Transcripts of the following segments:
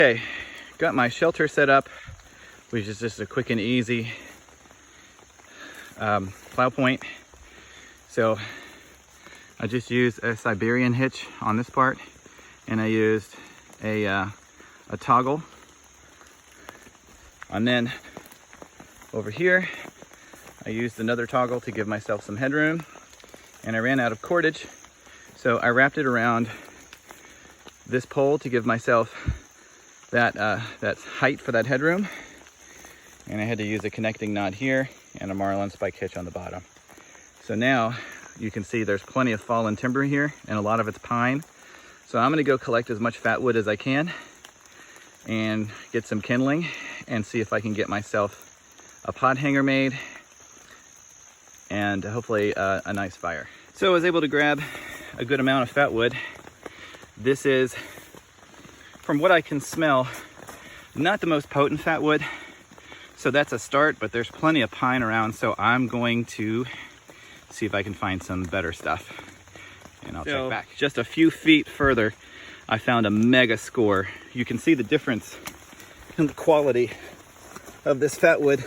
Okay, got my shelter set up, which is just a quick and easy plow point. So I just used a Siberian hitch on this part, and I used a toggle. And then over here, I used another toggle to give myself some headroom, and I ran out of cordage. So I wrapped it around this pole to give myself that height for that headroom. And I had to use a connecting knot here and a marlin spike hitch on the bottom. So now you can see there's plenty of fallen timber here, and a lot of it's pine. So I'm gonna go collect as much fat wood as I can and get some kindling and see if I can get myself a pot hanger made and hopefully a nice fire. So I was able to grab a good amount of fat wood. This is, from what I can smell, not the most potent fat wood. So that's a start, but there's plenty of pine around. So I'm going to see if I can find some better stuff, and I'll check back. Just a few feet further, I found a mega score. You can see the difference in the quality of this fat wood.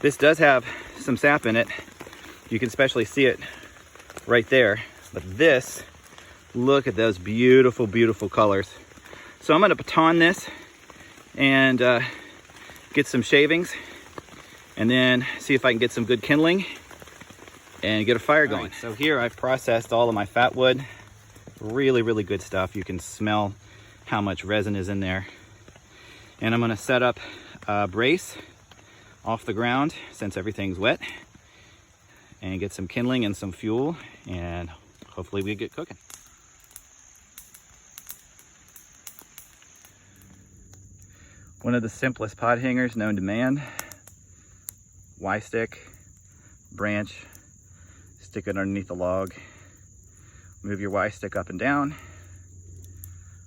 This does have some sap in it. You can especially see it right there. But this, look at those beautiful, beautiful colors. So I'm gonna baton this and get some shavings, and then see if I can get some good kindling and get a fire going. Right, so here I've processed all of my fat wood. Really, really good stuff. You can smell how much resin is in there. And I'm gonna set up a brace off the ground since everything's wet, and get some kindling and some fuel, and hopefully we get cooking. One of the simplest pot hangers known to man. Y-stick, branch, stick it underneath the log, move your Y-stick up and down.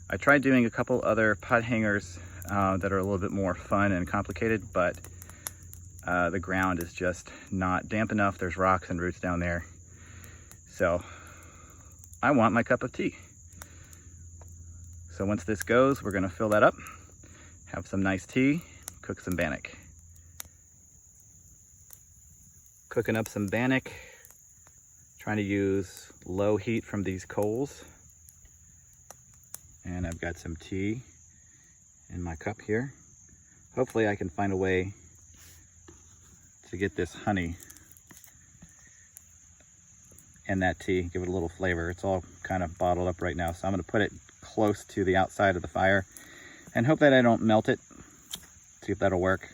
I tried doing a couple other pot hangers that are a little bit more fun and complicated, but the ground is just not damp enough. There's rocks and roots down there. So I want my cup of tea. So once this goes, we're gonna fill that up, have some nice tea, cook some bannock. Cooking up some bannock, trying to use low heat from these coals. And I've got some tea in my cup here. Hopefully I can find a way to get this honey and that tea, give it a little flavor. It's all kind of bottled up right now, so I'm gonna put it close to the outside of the fire and hope that I don't melt it. See if that'll work.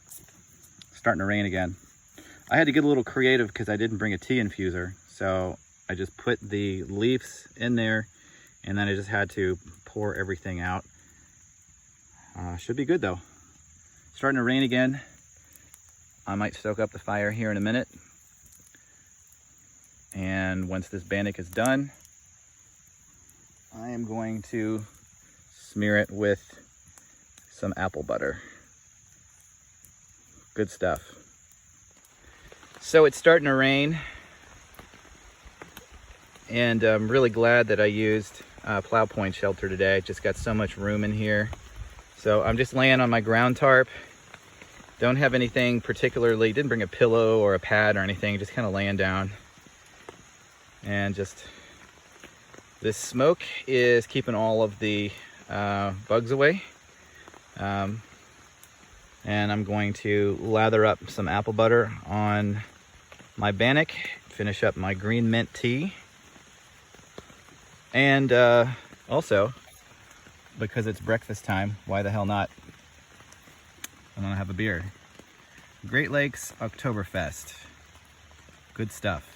It's starting to rain again. I had to get a little creative because I didn't bring a tea infuser, so I just put the leaves in there, and then I just had to pour everything out. Should be good though. Starting to rain again. I might stoke up the fire here in a minute. And once this bannock is done, I am going to smear it with some apple butter. Good stuff. So it's starting to rain, and I'm really glad that I used plow point shelter today. Just got so much room in here. So I'm just laying on my ground tarp. Don't have anything particularly, didn't bring a pillow or a pad or anything, just kind of laying down. And just, this smoke is keeping all of the bugs away. And I'm going to lather up some apple butter on my bannock, finish up my green mint tea. And also, because it's breakfast time, why the hell not? I'm gonna have a beer. Great Lakes Oktoberfest. Good stuff.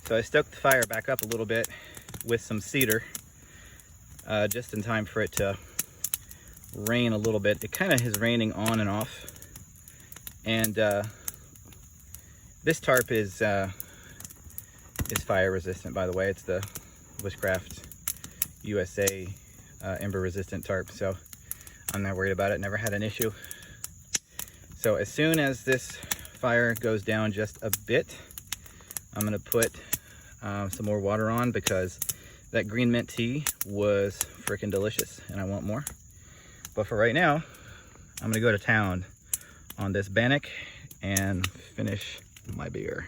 So I stoked the fire back up a little bit with some cedar, just in time for it to rain a little bit. It kind of is raining on and off. And this tarp is fire resistant, by the way. It's the Bushcraft USA ember resistant tarp, so I'm not worried about it. Never had an issue. So as soon as this fire goes down just a bit, I'm gonna put some more water on because that green mint tea was freaking delicious and I want more. But for right now, I'm gonna go to town on this Bannock and finish my beer.